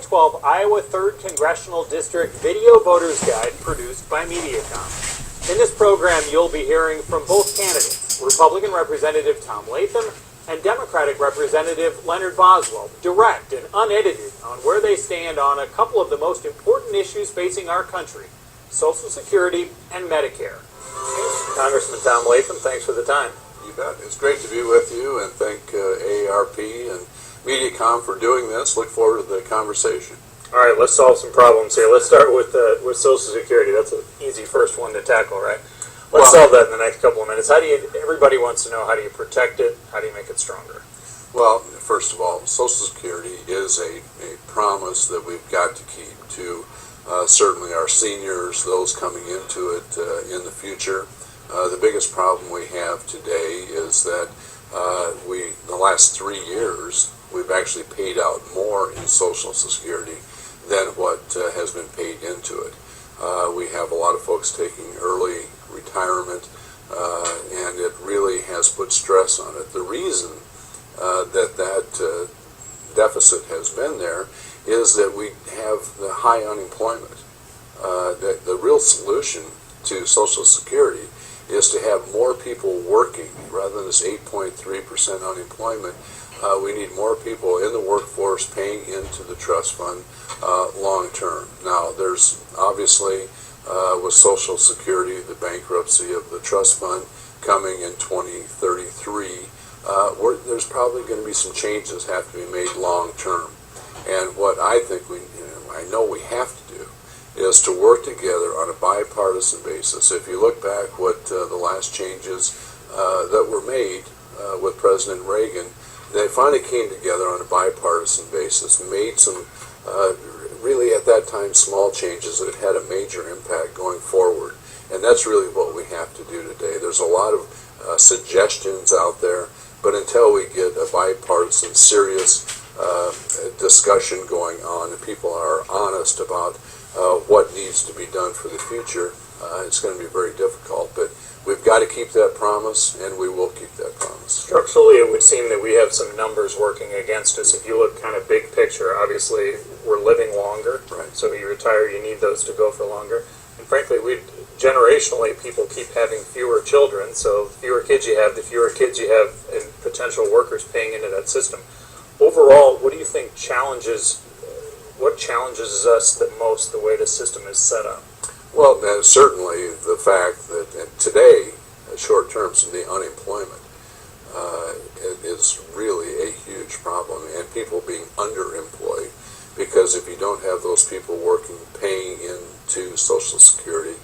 2012 Iowa 3rd Congressional District Video Voters Guide produced by Mediacom. In this program, you'll be hearing from both candidates, Republican Representative Tom Latham and Democratic Representative Leonard Boswell, direct and unedited on where they stand on a couple of the most important issues facing our country, Social Security and Medicare. Congressman Tom Latham, thanks for the time. You bet. It's great to be with you, and thank AARP and Mediacom for doing this. Look forward to the conversation. All right, let's solve some problems here. Let's start with Social Security. That's an easy first one to tackle, right? Let's solve that in the next couple of minutes. Everybody wants to know, how do you protect it? How do you make it stronger? Well, first of all, Social Security is a promise that we've got to keep to certainly our seniors, those coming into it in the future. The biggest problem we have today is that the last 3 years, we've actually paid out more in Social Security than what has been paid into it. We have a lot of folks taking early retirement, and it really has put stress on it. The reason that deficit has been there is that we have the high unemployment. The real solution to Social Security is to have more people working rather than this 8.3% unemployment. We need more people in the workforce paying into the trust fund long term. Now, there's obviously with Social Security the bankruptcy of the trust fund coming in 2033. There's probably going to be some changes that have to be made long term. And what I think I know we have to do is to work together on a bipartisan basis. If you look back what the last changes that were made with President Reagan, they finally came together on a bipartisan basis, made some really at that time small changes that had a major impact going forward. And that's really what we have to do today. There's a lot of suggestions out there, but until we get a bipartisan, serious discussion going on and people are honest about what needs to be done for the future, it's going to be very difficult. But we've got to keep that promise, and we will keep that promise. Structurally, it would seem that we have some numbers working against us. If you look kind of big picture, obviously we're living longer. Right. So you retire, you need those to go for longer. And frankly, generationally, people keep having fewer children. So the fewer kids you have, the fewer kids you have and potential workers paying into that system. Overall, what do you think challenges us the most, the way the system is set up? Well, certainly the fact that today, short term, the unemployment is really a huge problem, and people being underemployed, because if you don't have those people working, paying into Social Security,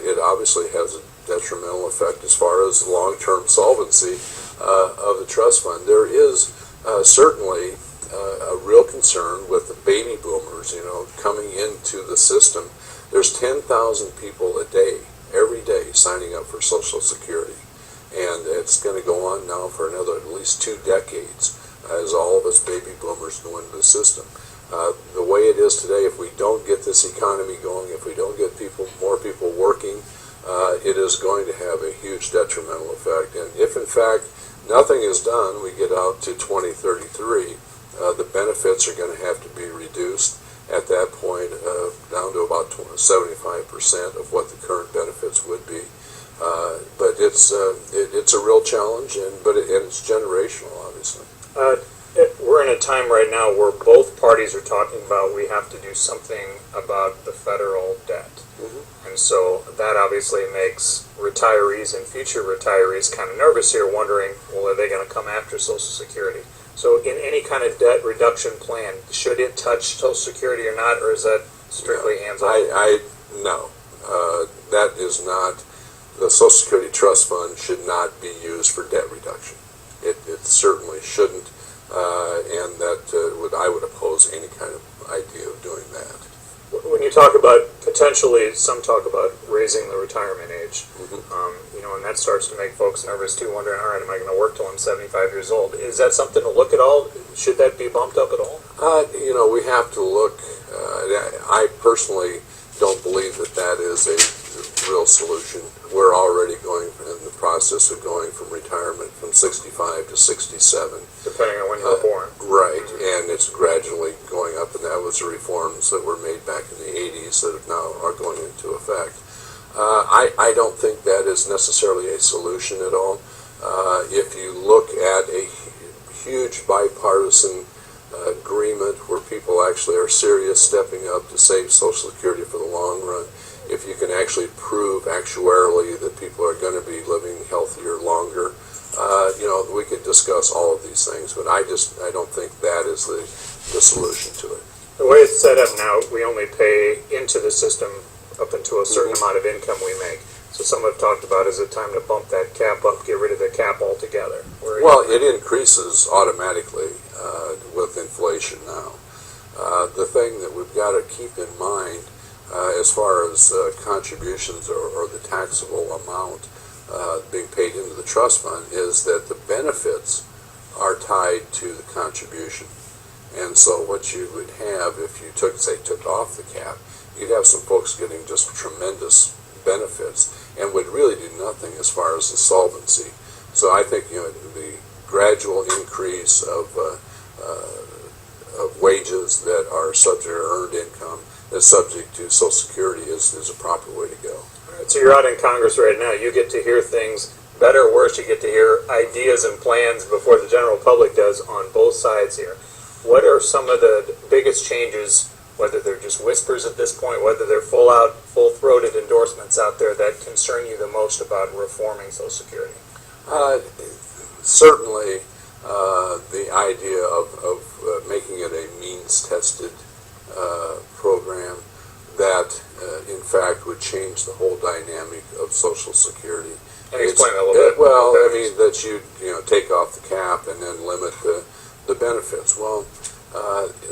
it obviously has a detrimental effect as far as long-term solvency of the trust fund. There is certainly a real concern with the baby boomers, coming into the system. There's 10,000 people a day, every day, signing up for Social Security. And it's going to go on now for another at least 2 decades as all of us baby boomers go into the system. The way it is today, if we don't get this economy going, if we don't get more people working, it is going to have a huge detrimental effect. And if, in fact, nothing is done, we get out to 2033, the benefits are going to have to be reduced at that point down to about 75% of what the current benefits would be. But it's a real challenge, and it's generational, obviously. We're in a time right now where both parties are talking about we have to do something about the federal debt. Mm-hmm. And so that obviously makes retirees and future retirees kind of nervous here, wondering, well, are they going to come after Social Security? So in any kind of debt reduction plan, should it touch Social Security or not, or is that strictly hands-on? No. That is not. The Social Security Trust Fund should not be used for debt reduction. It certainly shouldn't, and that I would oppose any kind of idea of doing that. When you talk about potentially, some talk about raising the retirement age, mm-hmm. And that starts to make folks nervous too, wondering, all right, am I going to work till I'm 75 years old? Is that something to look at all? Should that be bumped up at all? We have to look. I personally don't believe that is a real solution. We're already going in the process of going from retirement from 65 to 67. Depending on when you were born. Right, and it's gradually going up, and that was sequence of reforms that were made back in the 80s that have now are going into effect. I don't think that is necessarily a solution at all. If you look at a huge bipartisan agreement where people actually are serious stepping up to save Social Security for the long run, if you can actually prove actuarially that people are going to be living healthier longer, we could discuss all of these things, but I don't think that is the solution to it. The way it's set up now, we only pay into the system up until a certain amount of income we make. So some have talked about, is it time to bump that cap up, get rid of the cap altogether? Well, it increases automatically with inflation now. The thing that we've got to keep in mind as far as contributions or the taxable amount being paid into the trust fund is that the benefits are tied to the contribution. And so what you would have if you took off the cap, you'd have some folks getting just tremendous benefits and would really do nothing as far as the solvency. So I think the gradual increase of wages that are subject to earned income that's subject to Social Security is a proper way to go. So you're out in Congress right now. You get to hear things, better or worse, you get to hear ideas and plans before the general public does on both sides here. What are some of the biggest changes, whether they're just whispers at this point, whether they're full-throated endorsements out there that concern you the most about reforming Social Security? Certainly the idea of making it a means-tested program that, in fact, would change the whole dynamic of Social Security. Can you explain that a little bit? Well, I mean, that you take off the cap and then limit the benefits. Well,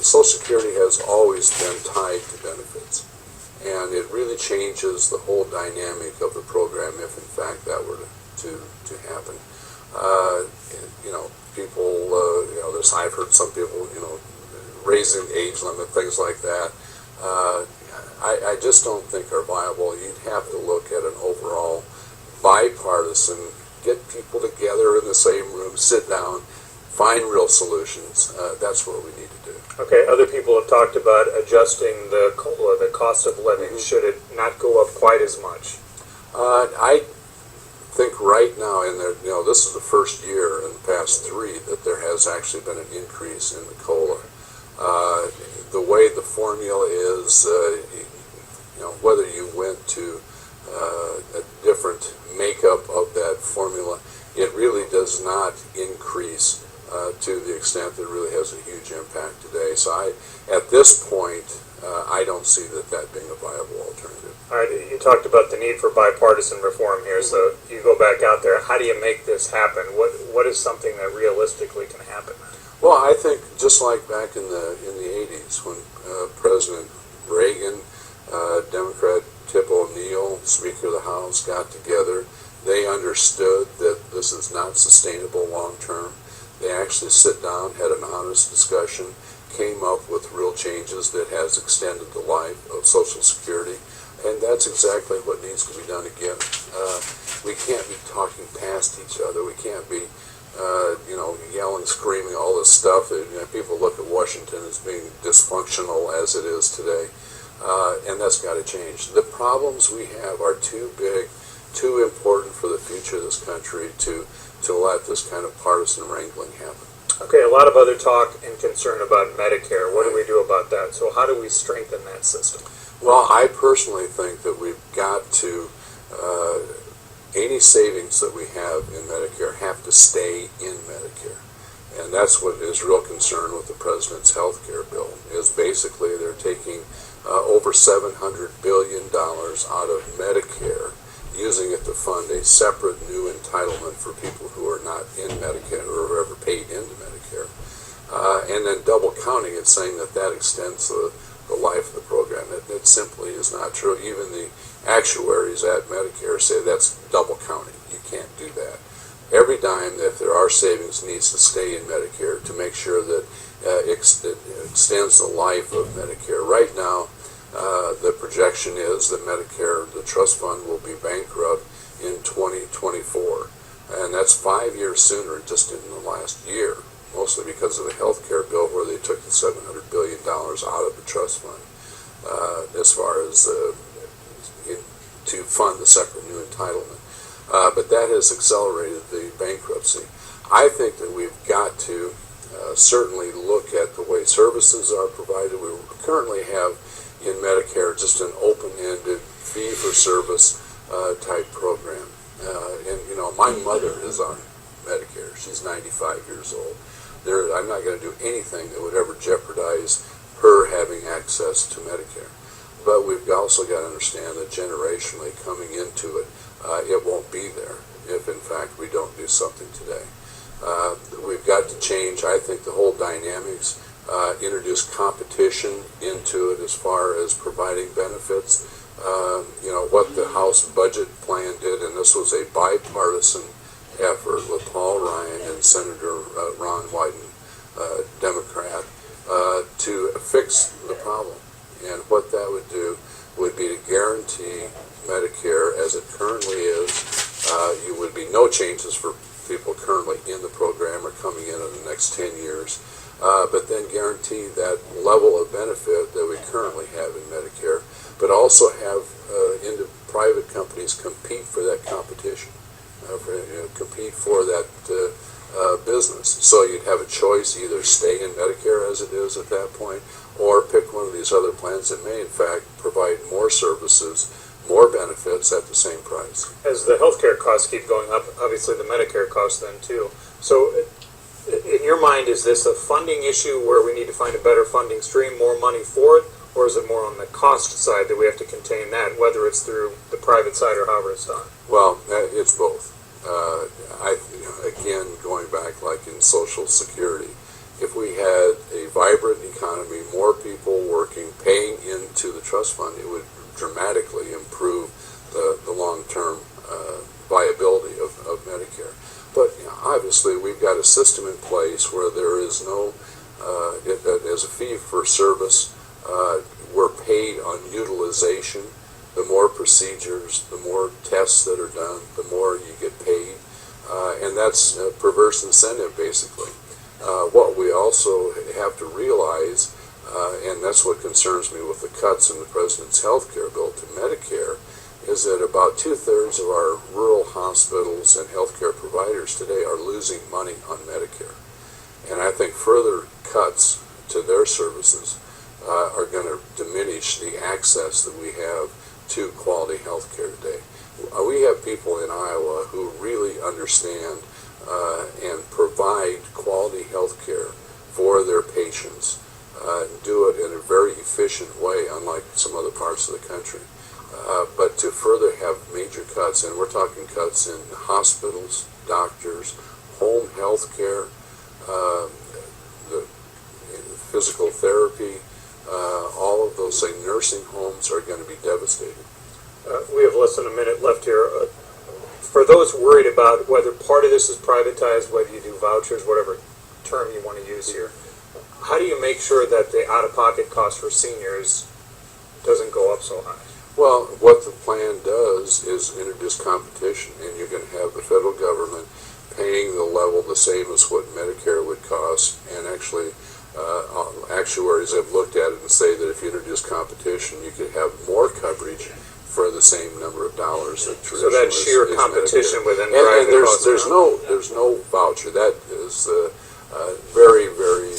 Social Security has always been tied to benefits, and it really changes the whole dynamic of the program if, in fact, that were to happen. People, I've heard some people, raising the age limit, things like that. I just don't think are viable. You'd have to look at an overall bipartisan, get people together in the same room, sit down, find real solutions. That's what we need to do. Okay, other people have talked about adjusting the COLA, the cost of living. Should it not go up quite as much? I think right now, this is the first year in the past 3 that there has actually been an increase in the COLA. The way the formula is, whether you went to a different makeup of that formula, it really does not increase to the extent that it really has a huge impact today. So at this point, I don't see that being a viable alternative. All right, you talked about the need for bipartisan reform here, so you go back out there. How do you make this happen? What is something that realistically can happen? Well, I think just like back in the 80s when President Reagan, Democrat Tip O'Neill, Speaker of the House, got together, they understood that this is not sustainable long term. They actually sit down, had an honest discussion, came up with real changes that has extended the life of Social Security, and that's exactly what needs to be done again. We can't be talking past each other. We can't be yelling, screaming, all this stuff. People look at Washington as being dysfunctional as it is today, and that's got to change. The problems we have are too big, too important for the future of this country to let this kind of partisan wrangling happen. Okay, a lot of other talk and concern about Medicare. What do we do about that? So how do we strengthen that system? Well, I personally think that we've got to, any savings that we have in Medicare have to stay in Medicare. And that's what is real concern with the President's health care bill, is basically they're taking over $700 billion out of Medicare, using it to fund a separate new entitlement for people who are not in Medicare or are ever paid into Medicare. And then double counting it, saying that extends the life of the program. It simply is not true. Even the actuaries at Medicare say that's double counting. You can't do that. Every dime, if there are savings, needs to stay in Medicare to make sure that it extends the life of Medicare. Right now, the projection is that Medicare, the trust fund, will be bankrupt in 2024. And that's 5 years sooner just in the last year, mostly because of the health care bill where they took the $700 billion out of the the trust fund as far as to fund the separate new entitlement. But that has accelerated the bankruptcy. I think that we've got to certainly look at the way services are provided. We currently have in Medicare just an open-ended fee-for-service type program. And, you know, my mother is on Medicare. She's 95 years old. I'm not going to do anything that would ever jeopardize her having access to Medicare. But we've also got to understand that generationally coming into it, it won't be there if, in fact, we don't do something today. We've got to change, I think, the whole dynamics, introduce competition into it as far as providing benefits. You know, what the House budget plan did, and this was a bipartisan effort with Paul Ryan and Senator Ron Wyden, Democrat, to fix the problem. And what that would do would be to guarantee Medicare as it currently is. You would be no changes for people currently in the program or coming in the next 10 years, but then guarantee that level of benefit that we currently have in Medicare, but also have into private companies compete for that competition, compete for that business. So you'd have a choice, either stay in Medicare as it is at that point, or pick one of these other plans that may in fact provide more services, more benefits at the same price. As the healthcare costs keep going up, obviously the Medicare costs then too. So in your mind, is this a funding issue where we need to find a better funding stream, more money for it, or is it more on the cost side that we have to contain that, whether it's through the private side or however it's done? Well, it's both. Again, going back like in Social Security, if we had a vibrant economy, more people working, paying into the trust fund, it would dramatically improve the long-term viability of Medicare. But you know, obviously we've got a system in place where there is no, as a fee for service, we're paid on utilization. The more procedures, the more tests that are done, the more you get paid. And that's a perverse incentive, basically. What we also have to realize, and that's what concerns me with the cuts in the President's health care bill to Medicare, is that about 2/3 of our rural hospitals and healthcare providers today are losing money on Medicare. And I think further cuts to their services are going to diminish the access that we have to quality health care today. We have people in Iowa who really understand and provide quality health care for their patients, do it in a very efficient way, unlike some other parts of the country. But to further have major cuts, and we're talking cuts in hospitals, doctors, home health care, the physical therapy, all of those things, nursing homes are going to be devastated. We have less than a minute left here. For those worried about whether part of this is privatized, whether you do vouchers, whatever term you want to use here, how do you make sure that the out-of-pocket cost for seniors doesn't go up so high? Well, what the plan does is introduce competition, and you're going to have the federal government paying the level the same as what Medicare would cost, and actually actuaries have looked at it and say that if you introduce competition, you could have more coverage for the same number of dollars that traditionally. So that sheer competition within and there's no voucher. That is very, very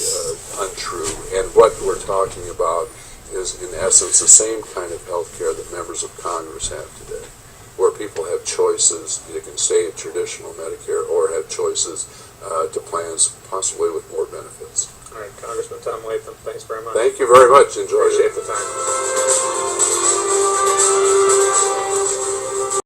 untrue. And what we're talking about is, in essence, the same kind of health care that members of Congress have today, where people have choices. You can stay at traditional Medicare or have choices to plans possibly with more benefits. All right, Congressman Tom Latham, thanks very much. Thank you very much. Enjoy it. Appreciate the time.